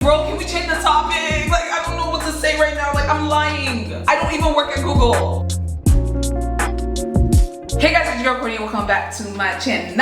Bro, can we change the topic? Like, I don't know what to say right now. Like, I'm lying. I don't even work at Google. Hey guys, it's your girl Courtney and welcome back to my channel.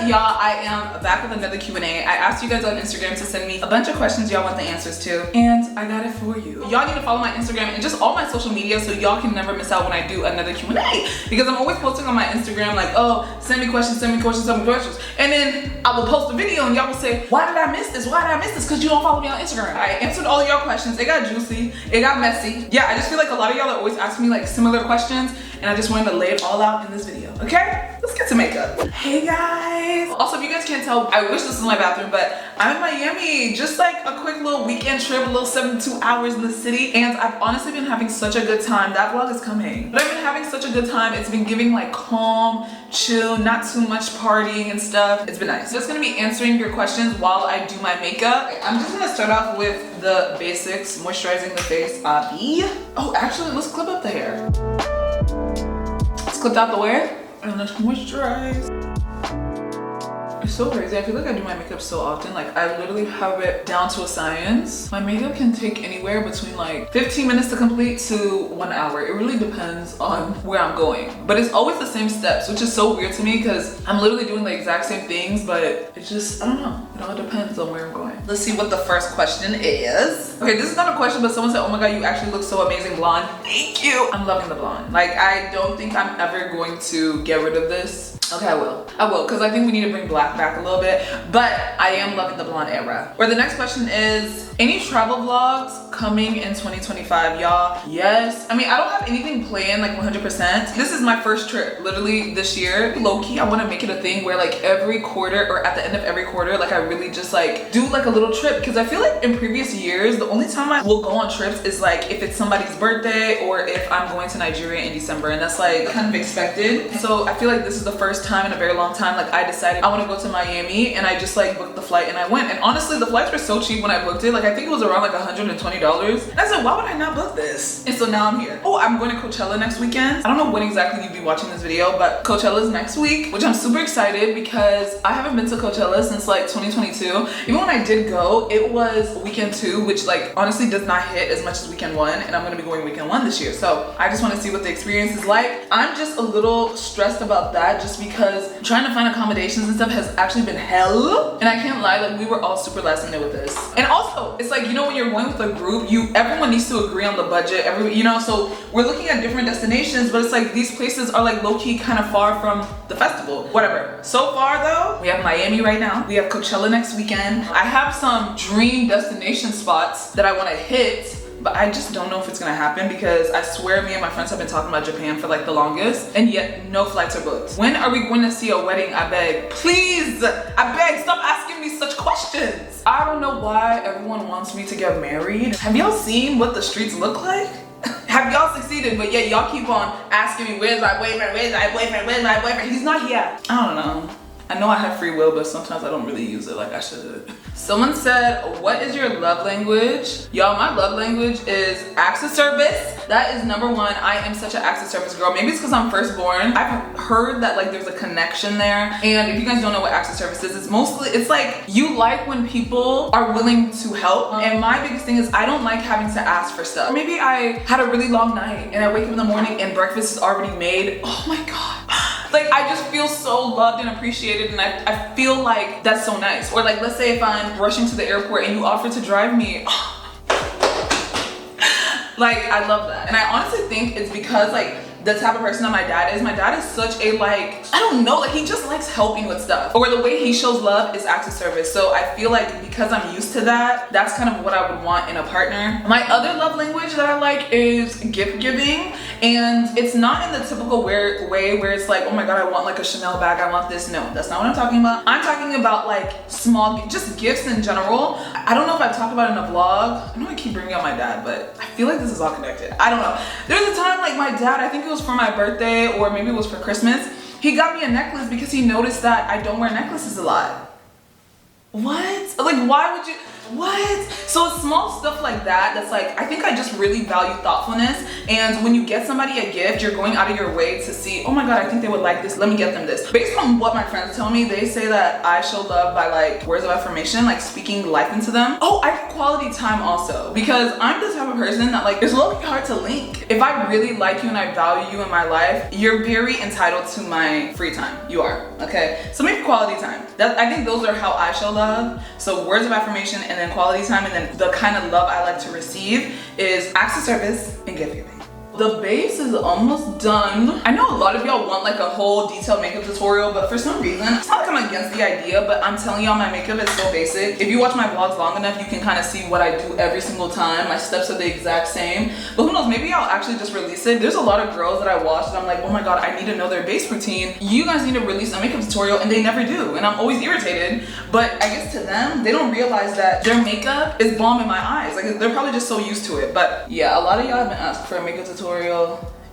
Y'all, I am back with another Q&A. I asked you guys on Instagram to send me a bunch of questions y'all want the answers to, and I got it for you. Y'all need to follow my Instagram and just all my social media so y'all can never miss out when I do another Q&A, because I'm always posting on my Instagram like, oh, send me questions, send me questions, send me questions. And then I will post a video and y'all will say, why did I miss this? Why did I miss this? Because you don't follow me on Instagram. I answered all of y'all questions. It got juicy. It got messy. Yeah, I just feel like a lot of y'all are always asking me like similar questions, and I just wanted to lay it all out in this video, okay? Let's get to makeup. Hey guys. Also, if you guys can't tell, I wish this was my bathroom, but I'm in Miami. Just like a quick little weekend trip, a little 72 hours in the city, and I've honestly been having such a good time. That vlog is coming. But I've been having such a good time. It's been giving like calm, chill, not too much partying and stuff. It's been nice. Just gonna be answering your questions while I do my makeup. I'm just gonna start off with the basics, moisturizing the face. Oh, actually, let's clip up the hair. Clipped out the wear and let's moisturize. It's so crazy. I feel like I do my makeup so often. Like, I literally have it down to a science. My makeup can take anywhere between like 15 minutes to complete to 1 hour. It really depends on where I'm going. But it's always the same steps, which is so weird to me because I'm literally doing the exact same things, but it just, I don't know. It all depends on where I'm going. Let's see what the first question is. Okay, this is not a question, but someone said, oh my God, you actually look so amazing blonde. Thank you. I'm loving the blonde. Like, I don't think I'm ever going to get rid of this. Okay, I will, because I think we need to bring black back a little bit, but I am loving the blonde era. Or the next question is, any travel vlogs coming in 2025, y'all? Yes. I mean, I don't have anything planned like 100%. This is my first trip, literally this year. Low-key, I want to make it a thing where like every quarter or at the end of every quarter, like I really just like do like a little trip, because I feel like in previous years, the only time I will go on trips is like if it's somebody's birthday or if I'm going to Nigeria in December, and that's like kind of expected. So I feel like this is the first time in a very long time like I decided I want to go to Miami, and I just like booked the flight and I went. And honestly, the flights were so cheap when I booked it. Like, I think it was around like $120. And I said, why would I not book this? And so now I'm here. Oh, I'm going to Coachella next weekend. I don't know when exactly you'd be watching this video, but Coachella is next week, which I'm super excited because I haven't been to Coachella since like 2022. Even when I did go, it was weekend 2, which like honestly does not hit as much as weekend 1, and I'm going to be going weekend 1 this year. So I just want to see what the experience is like. I'm just a little stressed about that just because trying to find accommodations and stuff has actually been hell. And I can't lie, like we were all super last minute with this. And also, it's like, you know, when you're going with a group, everyone needs to agree on the budget, you know, so we're looking at different destinations, but it's like these places are like low-key kind of far from the festival, whatever. So far though, we have Miami right now. We have Coachella next weekend. I have some dream destination spots that I want to hit, but I just don't know if it's gonna happen because I swear me and my friends have been talking about Japan for like the longest, and yet no flights are booked. When are we going to see a wedding? I beg. Please, I beg, stop asking me such questions. I don't know why everyone wants me to get married. Have y'all seen what the streets look like? Have y'all succeeded? But yet y'all keep on asking me, where's my boyfriend, where's my boyfriend, where's my boyfriend? He's not here. I don't know. I know I have free will, but sometimes I don't really use it like I should. Someone said, what is your love language? Y'all, my love language is acts of service. That is #1. I am such an acts of service girl. Maybe it's because I'm firstborn. I've heard that like there's a connection there. And if you guys don't know what acts of service is, it's like you like when people are willing to help. And my biggest thing is I don't like having to ask for stuff. Maybe I had a really long night and I wake up in the morning and breakfast is already made. Oh my God. Like, I just feel so loved and appreciated, and I feel like that's so nice. Or like, let's say if I'm rushing to the airport and you offer to drive me, like, I love that. And I honestly think it's because like the type of person that my dad is such a like, I don't know, like he just likes helping with stuff. Or the way he shows love is acts of service. So I feel like because I'm used to that, that's kind of what I would want in a partner. My other love language that I like is gift giving. And it's not in the typical way where it's like, oh my God, I want like a Chanel bag, I want this. No, that's not what I'm talking about. I'm talking about like small, just gifts in general. I don't know if I've talked about it in a vlog. I know I keep bringing up my dad, but I feel like this is all connected. I don't know. There's a time like my dad, I think it was for my birthday or maybe it was for Christmas, he got me a necklace because he noticed that I don't wear necklaces a lot. What? Like, why would you? What? So it's small stuff like that that's like, I think I just really value thoughtfulness. And when you get somebody a gift, you're going out of your way to see, oh my God, I think they would like this. Let me get them this. Based on what my friends tell me, they say that I show love by like words of affirmation, like speaking life into them. Oh, I think quality time also, because I'm the type of person that like, it's really hard to link. If I really like you and I value you in my life, you're very entitled to my free time. You are, okay? So maybe quality time. I think those are how I show love. So words of affirmation and then quality time, and then the kind of love I like to receive is acts of service and gift giving. The base is almost done. I know a lot of y'all want like a whole detailed makeup tutorial, but for some reason, it's not like I'm against the idea, but I'm telling y'all my makeup is so basic. If you watch my vlogs long enough, you can kind of see what I do every single time. My steps are the exact same, but who knows, maybe I'll actually just release it. There's a lot of girls that I watch and I'm like, oh my God, I need to know their base routine. You guys need to release a makeup tutorial, and they never do. And I'm always irritated, but I guess to them, they don't realize that their makeup is bomb in my eyes. Like they're probably just so used to it. But yeah, a lot of y'all have been asked for a makeup tutorial,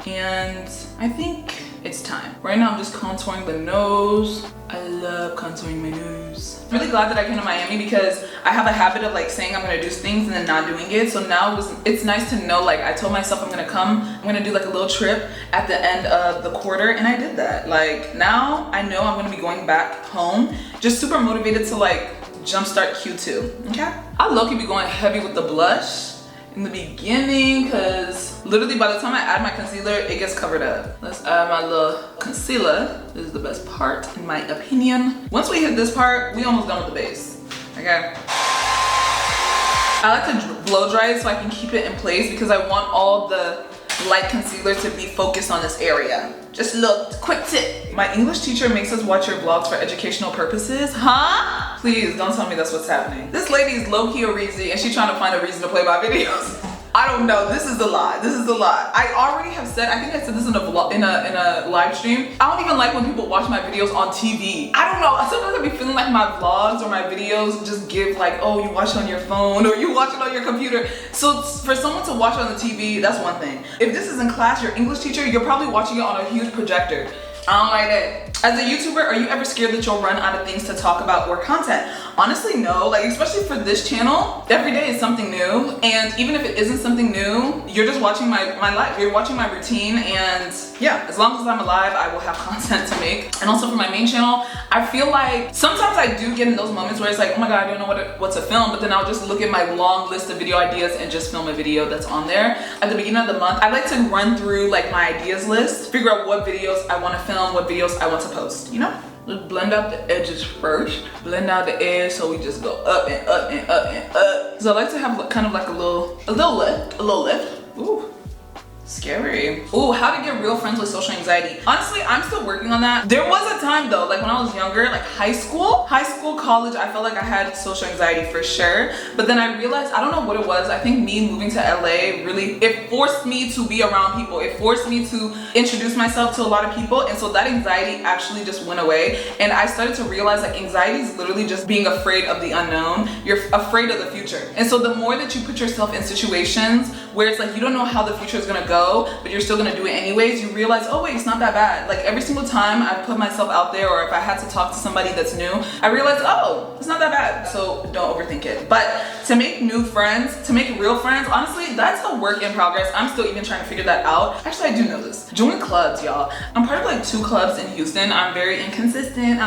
and I think it's time. Right now I'm just contouring the nose. I love contouring my nose. I'm really glad that I came to Miami because I have a habit of like saying I'm gonna do things and then not doing it. So now it's nice to know, like I told myself I'm gonna do like a little trip at the end of the quarter, and I did that. Like now I know I'm gonna be going back home, just super motivated to like jumpstart Q2, okay? I low-key be going heavy with the blush in the beginning because literally by the time I add my concealer, it gets covered up. Let's add my little concealer. This is the best part in my opinion. Once we hit this part, we almost done with the base, okay? I like to blow dry it so I can keep it in place because I want all the light concealer to be focused on this area. Just a little quick tip. My English teacher makes us watch your vlogs for educational purposes. Huh? Please don't tell me that's what's happening. This lady is low-key courtreezy and she's trying to find a reason to play my videos. I don't know, this is a lie. This is a lie. I already have said, I think I said this in a vlog, in a live stream. I don't even like when people watch my videos on TV. I don't know, sometimes I be feeling like my vlogs or my videos just give like, oh, you watch it on your phone or you watch it on your computer. So for someone to watch it on the TV, that's one thing. If this is in class, your English teacher, you're probably watching it on a huge projector. I don't like that. As a YouTuber, are you ever scared that you'll run out of things to talk about or content? Honestly, no. Like, especially for this channel, every day is something new. And even if it isn't something new, you're just watching my life. You're watching my routine. And yeah, as long as I'm alive, I will have content to make. And also for my main channel, I feel like sometimes I do get in those moments where it's like, oh my God, I don't know what to film. But then I'll just look at my long list of video ideas and just film a video that's on there. At the beginning of the month, I like to run through like my ideas list, figure out what videos I want to film, what videos I want to post, you know? Let's blend out the edges first. Blend out the edge so we just go up and up and up and up. So I like to have kind of like a little lift. Ooh. Scary. Ooh, how to get real friends with social anxiety. Honestly, I'm still working on that. There was a time though, like when I was younger, like high school, college, I felt like I had social anxiety for sure. But then I realized, I don't know what it was. I think me moving to LA really, it forced me to be around people. It forced me to introduce myself to a lot of people. And so that anxiety actually just went away. And I started to realize like anxiety is literally just being afraid of the unknown. You're afraid of the future. And so the more that you put yourself in situations where it's like you don't know how the future is gonna go, but you're still gonna do it anyways, you realize, oh wait, it's not that bad. Like every single time I put myself out there, or if I had to talk to somebody that's new, I realized, oh, it's not that bad. So don't overthink it. But to make new friends, to make real friends, honestly, that's a work in progress. I'm still even trying to figure that out. Actually, I do know this. Join clubs, y'all. I'm part of like 2 clubs in Houston. I'm very inconsistent,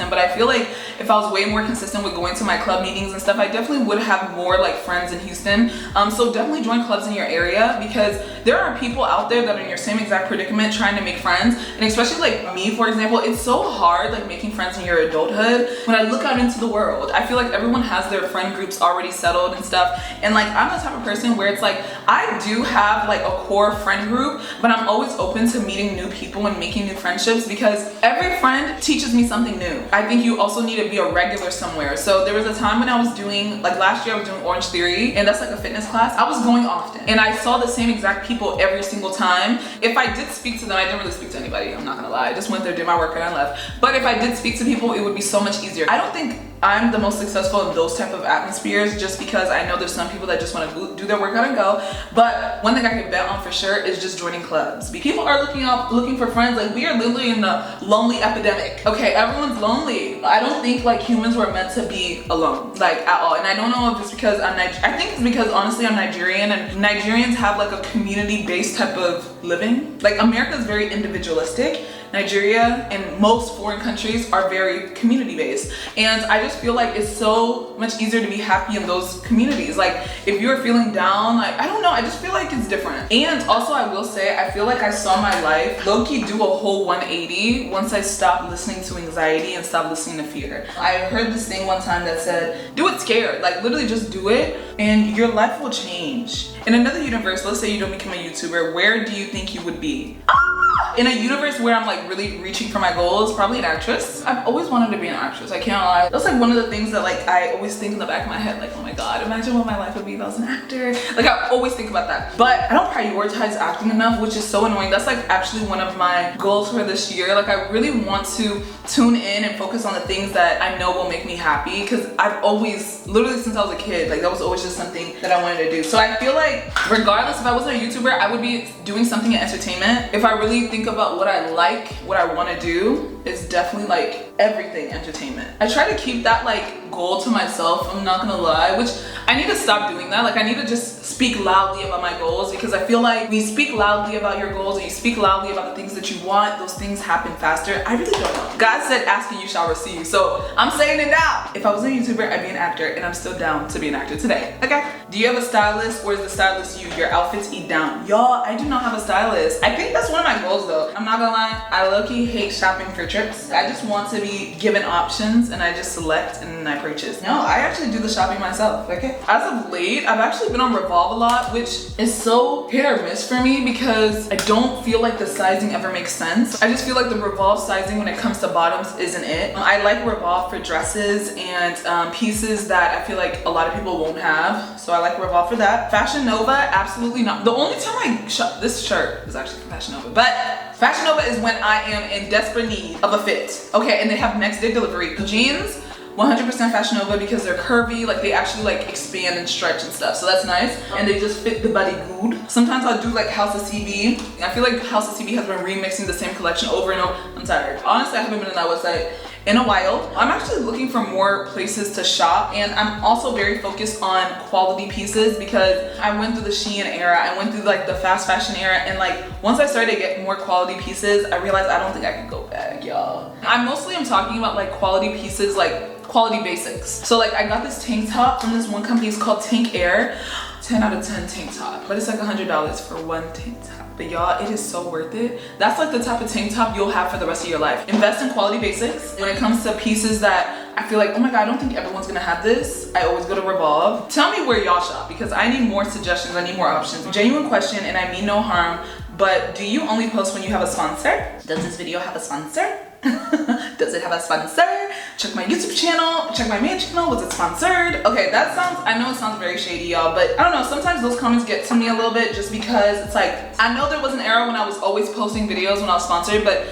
but I feel like if I was way more consistent with going to my club meetings and stuff, I definitely would have more like friends in Houston. So definitely join clubs in your area, because there are people out there that are in your same exact predicament trying to make friends. And especially like me, for example, it's so hard like making friends in your adulthood. When I look out into the world, I feel like everyone has their friend groups already settled and stuff. And like I'm the type of person where it's like I do have like a core friend group, but I'm always open to meeting new people and making new friendships, because every friend teaches me something new. I think you also need to be a regular somewhere. So there was a time when I was doing, like last year I was doing Orange Theory, and that's like a fitness class. I was going often and I saw the same exact people every single time. If I did speak to them, I didn't really speak to anybody, I'm not gonna lie. I just went there, did my workout and left. But if I did speak to people, it would be so much easier. I don't think I'm the most successful in those type of atmospheres just because I know there's some people that just want to do their workout and go. But one thing I can bet on for sure is just joining clubs. People are looking for friends. Like, we are literally in a lonely epidemic. Okay, everyone's lonely. I don't think like humans were meant to be alone, like at all. And I don't know if it's because I think it's because honestly I'm Nigerian, and Nigerians have like a community-based type of living. Like, America is very individualistic. Nigeria and most foreign countries are very community-based, and I just feel like it's so much easier to be happy in those communities. Like, if you're feeling down, like, I don't know, I just feel like it's different. And also, I will say, I feel like I saw my life low-key do a whole 180 once I stopped listening to anxiety and stopped listening to fear. I heard this thing one time that said, do it scared. Like, literally just do it and your life will change. In another universe, let's say you don't become a YouTuber, where do you think you would be? In a universe where I'm like really reaching for my goals, probably an actress. I've always wanted to be an actress, I can't lie. That's like one of the things that like I always think in the back of my head, like, oh my god, imagine what my life would be if I was an actor. Like, I always think about that. But I don't prioritize acting enough, which is so annoying. That's like actually one of my goals for this year. Like, I really want to tune in and focus on the things that I know will make me happy, because I've always, literally since I was a kid, like that was always just something that I wanted to do. So I feel like regardless if I wasn't a YouTuber, I would be doing something in entertainment. If I really think about what I like, what I want to do, it's definitely like everything entertainment. I try to keep that like goal to myself, I'm not gonna lie, which I need to stop doing that. Like, I need to just speak loudly about my goals, because I feel like when you speak loudly about your goals and you speak loudly about the things that you want, those things happen faster. I really don't know. God said, ask and you shall receive. So I'm saying it now. If I was a YouTuber, I'd be an actor, and I'm still down to be an actor today. Okay. Do you have a stylist, or is the stylist you? Your outfits eat down. Y'all, I do not have a stylist. I think that's one of my goals though. I'm not gonna lie, I low-key hate shopping for trips. I just want to be given options and I just select and I purchase. No, I actually do the shopping myself, okay? As of late, I've actually been on Revolve a lot, which is so hit or miss for me because I don't feel like the sizing ever makes sense. I just feel like the Revolve sizing when it comes to bottoms isn't it. I like Revolve for dresses and pieces that I feel like a lot of people won't have. So I like Revolve for that. Fashion Nova, absolutely not. The only time I shop, this shirt is actually from Fashion Nova, but Fashion Nova is when I am in desperate need of a fit. Okay, and they have next day delivery. Jeans, 100% Fashion Nova, because they're curvy, like they actually like expand and stretch and stuff, so that's nice, and they just fit the body good. Sometimes I'll do like House of CB. I feel like House of CB has been remixing the same collection over and over. I'm tired. Honestly, I haven't been on that website in a while. I'm actually looking for more places to shop, and I'm also very focused on quality pieces because I went through the Shein era, I went through like the fast fashion era, and like once I started to get more quality pieces, I realized I don't think I can go back, y'all. I'm talking about like quality pieces, like quality basics. So like I got this tank top from this one company, it's called Tank Air. 10 out of 10 tank top, but it's like $100 for one tank top. But y'all, it is so worth it. That's like the type of tank top you'll have for the rest of your life. Invest in quality basics. When it comes to pieces that I feel like, oh my god, I don't think everyone's gonna have this, I always go to Revolve. Tell me where y'all shop, because I need more suggestions, I need more options. Genuine question, and I mean no harm, but do you only post when you have a sponsor? Does this video have a sponsor? Does it have a sponsor? Check my YouTube channel, check my main channel, was it sponsored? Okay, that sounds, I know it sounds very shady, y'all, but I don't know, sometimes those comments get to me a little bit just because it's like, I know there was an era when I was always posting videos when I was sponsored, but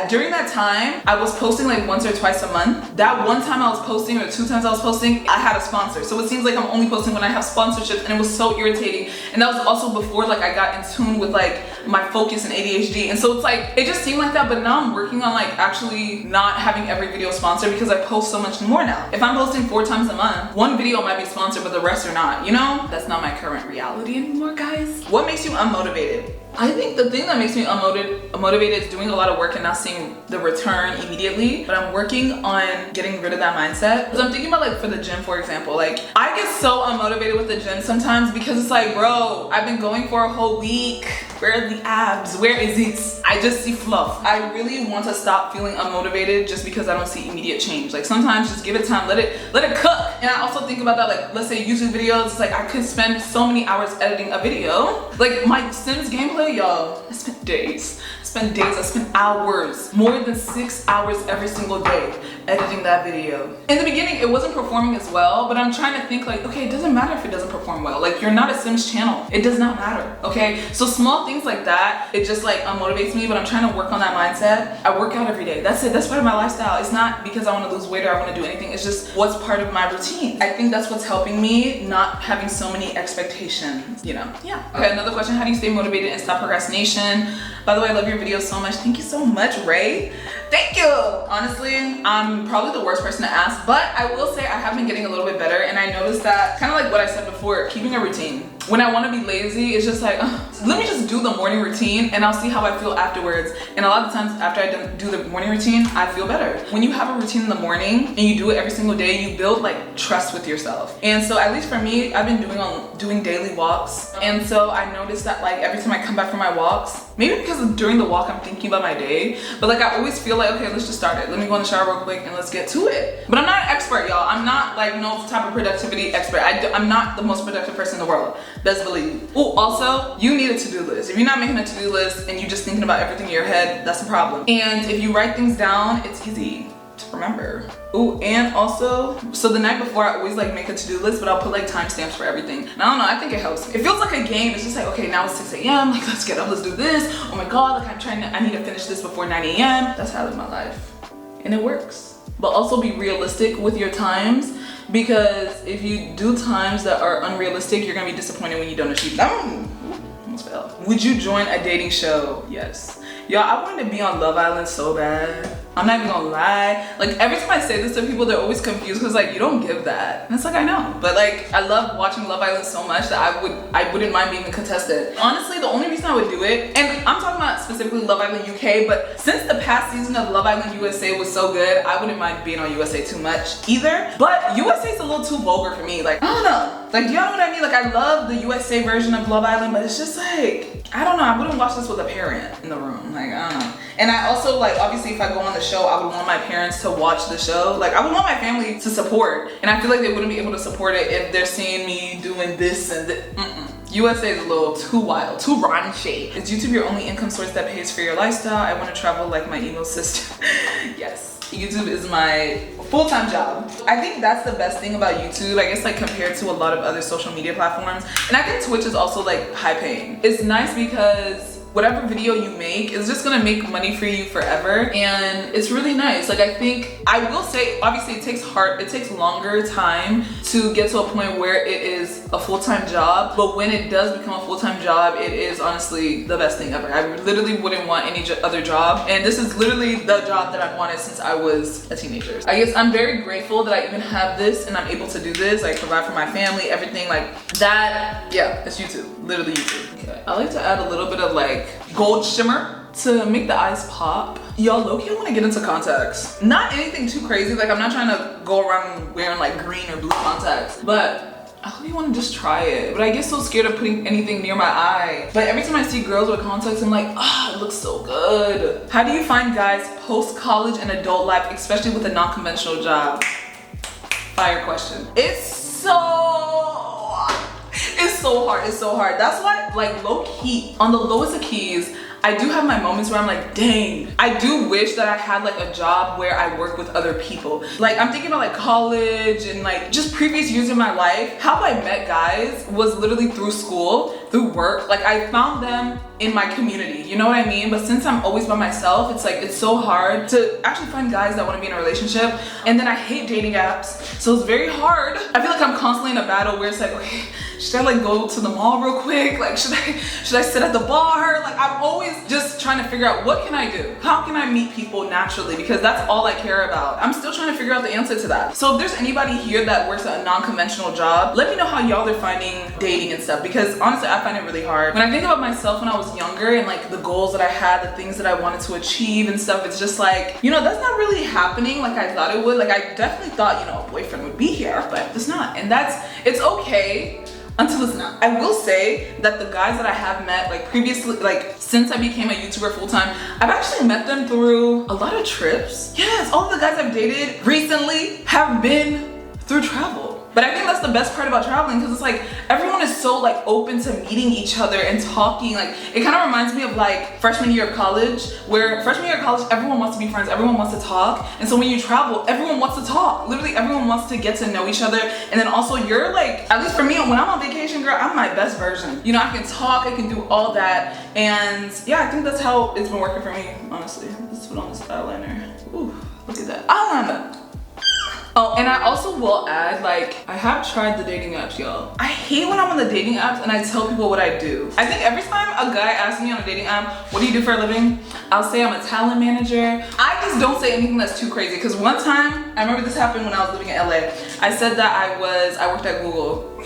during that time, I was posting like once or twice a month. That one time I was posting, or 2 times I was posting, I had a sponsor. So it seems like I'm only posting when I have sponsorships, and it was so irritating. And that was also before like I got in tune with like my focus and ADHD. And so it's like, it just seemed like that, but now I'm working on like actually not having every video sponsored because I post so much more now. If I'm posting 4 times a month, one video might be sponsored, but the rest are not, you know? That's not my current reality anymore, guys. What makes you unmotivated? I think the thing that makes me unmotivated is doing a lot of work and not seeing the return immediately, but I'm working on getting rid of that mindset. Because I'm thinking about like for the gym, for example, like I get so unmotivated with the gym sometimes because it's like, bro, I've been going for a whole week. Where are the abs? Where is it? I just see fluff. I really want to stop feeling unmotivated just because I don't see immediate change. Like sometimes just give it time, let it cook. And I also think about that, like let's say YouTube videos, it's like I could spend so many hours editing a video. Like my Sims gameplay, y'all, I spent days, I spent hours, more than 6 hours every single day editing that video. In the beginning, it wasn't performing as well, but I'm trying to think like, okay, it doesn't matter if it doesn't perform well. Like, you're not a Sims channel. It does not matter, okay? So small things like that, it just like unmotivates me, but I'm trying to work on that mindset. I work out every day. That's it. That's part of my lifestyle. It's not because I want to lose weight or I want to do anything. It's just what's part of my routine. I think that's what's helping me not having so many expectations, you know? Yeah. Okay, another question. How do you stay motivated and stop procrastination? By the way, I love your videos so much. Thank you so much, Ray. Thank you. Honestly, I'm probably the worst person to ask, but I will say I have been getting a little bit better, and I noticed that, kind of like what I said before, keeping a routine. When I want to be lazy, it's just like, let me just do the morning routine and I'll see how I feel afterwards. And a lot of times after I do the morning routine, I feel better. When you have a routine in the morning and you do it every single day, you build like trust with yourself. And so at least for me, I've been doing daily walks. And so I noticed that like every time I come back from my walks, maybe because during the walk I'm thinking about my day, but like I always feel like, okay, let's just start it. Let me go in the shower real quick and let's get to it. But I'm not an expert, y'all. I'm not like no type of productivity expert. I'm not the most productive person in the world. Best believe. Oh, also, you need a to-do list. If you're not making a to-do list and you're just thinking about everything in your head, that's a problem. And if you write things down, it's easy to remember. Oh, and also, so the night before I always like make a to-do list, but I'll put like timestamps for everything. And I don't know, I think it helps me. It feels like a game. It's just like, okay, now it's 6 a.m. Like, let's get up, let's do this. Oh my God, like I need to finish this before 9 a.m. That's how I live my life. And it works. But also be realistic with your times, because if you do times that are unrealistic, you're gonna be disappointed when you don't achieve them. Almost fell. Would you join a dating show? Yes. Y'all, I wanted to be on Love Island so bad. I'm not even gonna lie. Like every time I say this to people, they're always confused because like you don't give that. And it's like, I know, but like I love watching Love Island so much that I wouldn't mind being a contestant. Honestly, the only reason I would do it, and I'm talking about specifically Love Island UK, but since the past season of Love Island USA was so good, I wouldn't mind being on USA too much either. But USA is a little too vulgar for me. Like, I don't know. Like, do y'all know what I mean? Like, I love the USA version of Love Island, but it's just like, I don't know. I wouldn't watch this with a parent in the room. Like, I don't know. And I also, like, obviously if I go on the show, I would want my parents to watch the show. Like, I would want my family to support. And I feel like they wouldn't be able to support it if they're seeing me doing this and this. USA is a little too wild, too raunchy. Is YouTube your only income source that pays for your lifestyle? I want to travel like my emo sister. Yes, YouTube is my full-time job. I think that's the best thing about YouTube, I guess, like compared to a lot of other social media platforms. And I think Twitch is also like high paying. It's nice because whatever video you make is just gonna make money for you forever, and it's really nice. Like, I think, I will say, obviously it takes longer time to get to a point where it is a full-time job, but when it does become a full-time job, it is honestly the best thing ever. I literally wouldn't want any other job, and this is literally the job that I've wanted since I was a teenager. I guess I'm very grateful that I even have this and I'm able to do this, like provide for my family, everything like that. Yeah, it's YouTube, literally YouTube. Okay. I like to add a little bit of like gold shimmer to make the eyes pop. Y'all, low-key, I want to get into contacts. Not anything too crazy. Like, I'm not trying to go around wearing like green or blue contacts, but I really want to just try it. But I get so scared of putting anything near my eye. But every time I see girls with contacts, I'm like, it looks so good. How do you find guys post-college and adult life, especially with a non-conventional job? Fire question. It's so hard. It's so hard. That's why, like, low-key, on the lowest of keys, I do have my moments where I'm like, dang, I do wish that I had like a job where I work with other people. Like, I'm thinking about like college and like just previous years in my life. How I met guys was literally through school, through work. Like, I found them in my community, you know what I mean? But since I'm always by myself, it's like, it's so hard to actually find guys that want to be in a relationship. And then I hate dating apps, so it's very hard. I feel like I'm constantly in a battle where it's like, okay, should I like go to the mall real quick? Like, should I sit at the bar? Like, I'm always just trying to figure out, what can I do? How can I meet people naturally? Because that's all I care about. I'm still trying to figure out the answer to that. So if there's anybody here that works at a non-conventional job, let me know how y'all are finding dating and stuff, because honestly, I find it really hard. When I think about myself when I was younger and like the goals that I had, the things that I wanted to achieve and stuff, it's just like, you know, that's not really happening like I thought it would. Like, I definitely thought, you know, a boyfriend would be here, but it's not. And it's okay until it's not. I will say that the guys that I have met, like previously, like since I became a YouTuber full-time, I've actually met them through a lot of trips. Yes, all of the guys I've dated recently have been through travel. But I think that's the best part about traveling, because it's like everyone is is so like open to meeting each other and talking. Like it kind of reminds me of like freshman year of college, where freshman year of college, everyone wants to be friends, everyone wants to talk. And so when you travel, everyone wants to talk. Literally everyone wants to get to know each other. And then also you're like, at least for me, when I'm on vacation, girl, I'm my best version. You know, I can talk, I can do all that. And yeah, I think that's how it's been working for me, honestly. Let's put on this eyeliner. Ooh, look at that eyeliner. Oh, and I also will add, like, I have tried the dating apps, y'all. I hate when I'm on the dating apps and I tell people what I do. I think every time a guy asks me on a dating app, what do you do for a living? I'll say I'm a talent manager. I just don't say anything that's too crazy, because one time, I remember this happened when I was living in LA. I said that I worked at Google.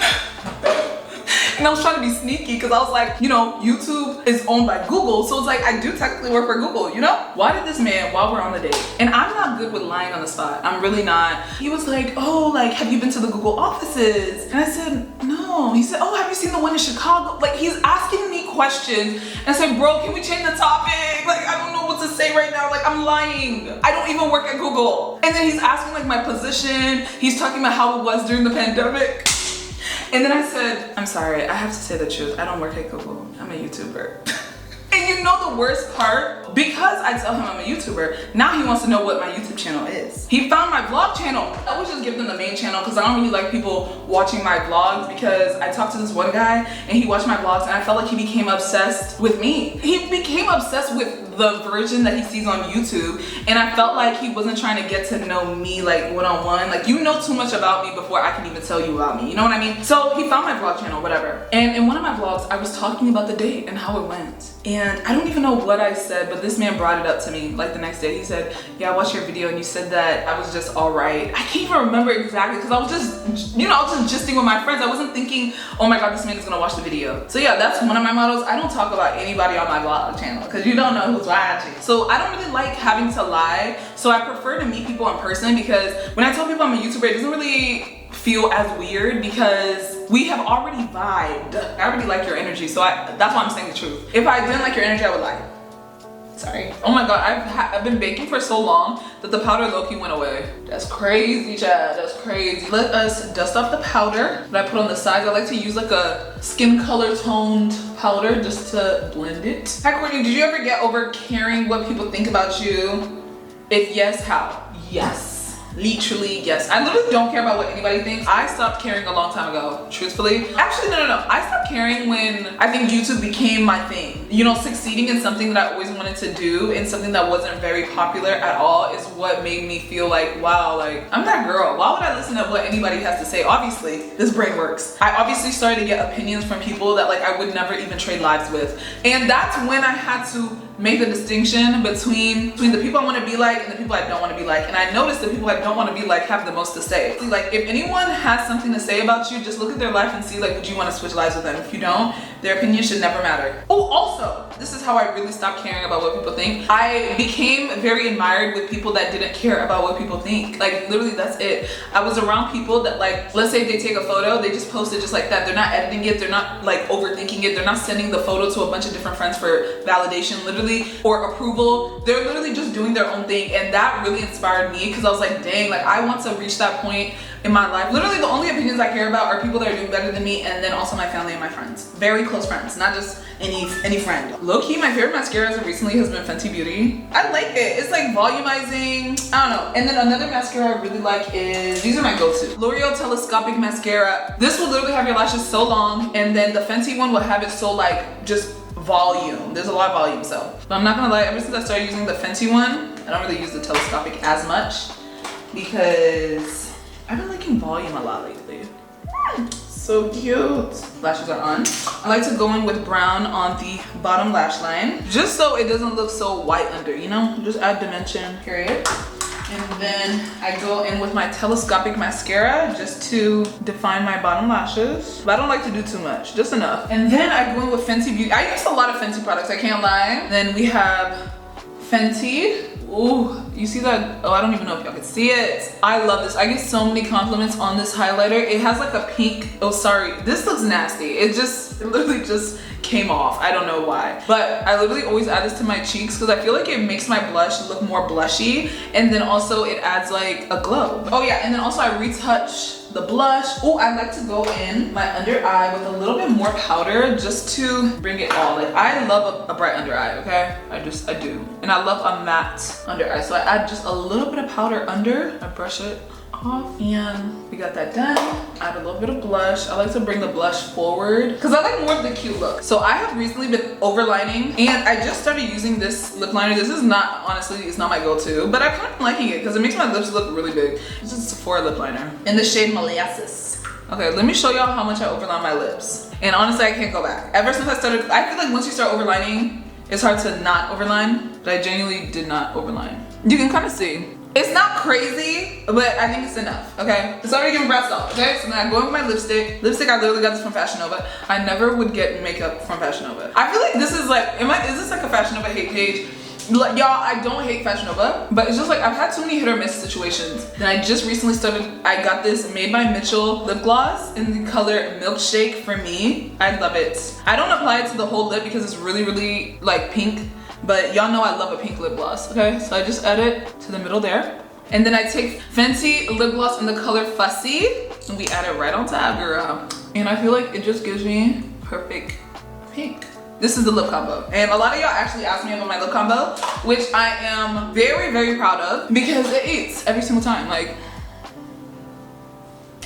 And I was trying to be sneaky because I was like, you know, YouTube is owned by Google. So it's like, I do technically work for Google, you know? Why did this man, while we're on the date, and I'm not good with lying on the spot. I'm really not. He was like, oh, like, have you been to the Google offices? And I said, no. He said, oh, have you seen the one in Chicago? Like, he's asking me questions. And I said, bro, can we change the topic? Like, I don't know what to say right now. Like, I'm lying. I don't even work at Google. And then he's asking like my position. He's talking about how it was during the pandemic. And then I said, I'm sorry, I have to say the truth. I don't work at Google. I'm a YouTuber. And you know the worst part? Because I tell him I'm a YouTuber, now he wants to know what my YouTube channel is. He found my vlog channel. I always just give them the main channel because I don't really like people watching my vlogs, because I talked to this one guy and he watched my vlogs and I felt like he became obsessed with me. He became obsessed with the version that he sees on YouTube, and I felt like he wasn't trying to get to know me like one-on-one. Like, you know too much about me before I can even tell you about me, you know what I mean? So he found my vlog channel, whatever. And in one of my vlogs, I was talking about the date and how it went. And I don't even know what I said, but this man brought it up to me like the next day. He said, yeah, I watched your video and you said that I was just all right. I can't even remember exactly because I was just, you know, I was just gisting with my friends. I wasn't thinking, oh my God, this man is gonna watch the video. So yeah, that's one of my mottos. I don't talk about anybody on my vlog channel because you don't know who's watching. So I don't really like having to lie. So I prefer to meet people in person, because when I tell people I'm a YouTuber, it doesn't really feel as weird because we have already vibed. I already like your energy, so that's why I'm saying the truth. If I didn't like your energy, I would lie. Sorry. Oh my God, I've been baking for so long that the powder low-key went away. That's crazy, Chad, that's crazy. Let us dust off the powder that I put on the sides. I like to use like a skin color toned powder just to blend it. Hi Courtney, did you ever get over caring what people think about you? If yes, how? Yes. Literally, yes. I literally don't care about what anybody thinks. I stopped caring a long time ago, truthfully. Actually, no. I stopped caring when I think YouTube became my thing. You know, succeeding in something that I always wanted to do and something that wasn't very popular at all is what made me feel like, wow, like, I'm that girl. Why would I listen to what anybody has to say? Obviously, this brain works. I obviously started to get opinions from people that like I would never even trade lives with. And that's when I had to make the distinction between the people I want to be like and the people I don't want to be like. And I noticed the people I don't want to be like have the most to say. Like, if anyone has something to say about you, just look at their life and see like, would you want to switch lives with them? If you don't, their opinion should never matter. Oh, also, this is how I really stopped caring about what people think. I became very admired with people that didn't care about what people think. Like, literally, that's it. I was around people that, like, let's say they take a photo, they just post it just like that. They're not editing it, they're not like overthinking it, they're not sending the photo to a bunch of different friends for validation, literally, or approval. They're literally just doing their own thing, and that really inspired me because I was like, dang, like, I want to reach that point in my life. Literally, the only opinions I care about are people that are doing better than me, and then also my family and my friends. Very close friends, not just any friend. Low-key, my favorite mascara as of recently has been Fenty Beauty. I like it. It's like volumizing. I don't know. And then another mascara I really like is, these are my go-to. L'Oreal Telescopic Mascara. This will literally have your lashes so long, and then the Fenty one will have it so like just volume. There's a lot of volume, so. But I'm not gonna lie, ever since I started using the Fenty one, I don't really use the telescopic as much because I've been liking volume a lot lately. So cute. Lashes are on. I like to go in with brown on the bottom lash line, just so it doesn't look so white under, you know? Just add dimension, period. And then I go in with my telescopic mascara just to define my bottom lashes. But I don't like to do too much, just enough. And then I go in with Fenty Beauty. I use a lot of Fenty products, I can't lie. Then we have Fenty. Ooh, you see that? Oh, I don't even know if y'all can see it. I love this. I get so many compliments on this highlighter. It has like a pink, oh sorry, this looks nasty. It literally just came off. I don't know why. But I literally always add this to my cheeks because I feel like it makes my blush look more blushy. And then also it adds like a glow. Oh yeah, and then also I retouch the blush. Oh, I like to go in my under eye with a little bit more powder just to bring it all. Like, I love a bright under eye, okay? I do. And I love a matte under eye. So I add just a little bit of powder under. I brush it off and we got that done. Add a little bit of blush. I like to bring the blush forward because I like more of the cute look. So I have recently been overlining and I just started using this lip liner. This is not, honestly, it's not my go-to, but I'm kind of liking it because it makes my lips look really big. This is a Sephora lip liner in the shade Molasses. Okay, let me show y'all how much I overline my lips. And honestly, I can't go back. Ever since I started, I feel like once you start overlining, it's hard to not overline, but I genuinely did not overline. You can kind of see. It's not crazy, but I think it's enough, okay? It's already giving brow style, okay? So then I go in with my lipstick. Lipstick, I literally got this from Fashion Nova. I never would get makeup from Fashion Nova. I feel like this is like, is this like a Fashion Nova hate page? Like, y'all, I don't hate Fashion Nova, but it's just like I've had too many hit or miss situations. Then I just recently I got this Made by Mitchell lip gloss in the color Milkshake for me. I love it. I don't apply it to the whole lip because it's really, really like pink. But y'all know I love a pink lip gloss, okay? So I just add it to the middle there. And then I take Fenty lip gloss in the color Fussy, and we add it right on top, girl. And I feel like it just gives me perfect pink. This is the lip combo. And a lot of y'all actually asked me about my lip combo, which I am very, very proud of because it eats every single time. Like,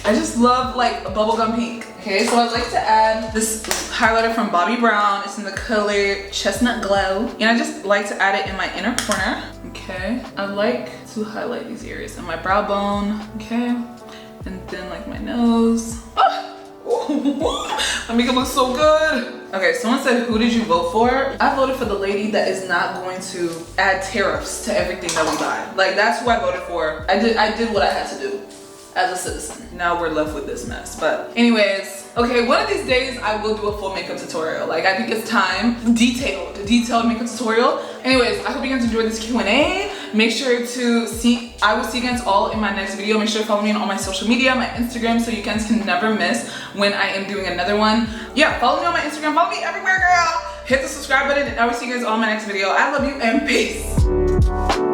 I just love like a bubblegum pink. Okay, so I like to add this highlighter from Bobbi Brown. It's in the color Chestnut Glow. And I just like to add it in my inner corner. Okay, I like to highlight these areas in my brow bone. Okay, and then like my nose. My makeup looks so good. Okay, someone said, who did you vote for? I voted for the lady that is not going to add tariffs to everything that we buy. Like, that's who I voted for. I did what I had to do as a citizen. Now we're left with this mess. But anyways, okay, one of these days I will do a full makeup tutorial. Like, I think it's time. Detailed makeup tutorial. Anyways, I hope you guys enjoyed this Q&A. Make sure to I will see you guys all in my next video. Make sure to follow me on all my social media, my Instagram, so you guys can never miss when I am doing another one. Yeah, follow me on my Instagram. Follow me everywhere, girl. Hit the subscribe button, and I will see you guys all in my next video. I love you and peace.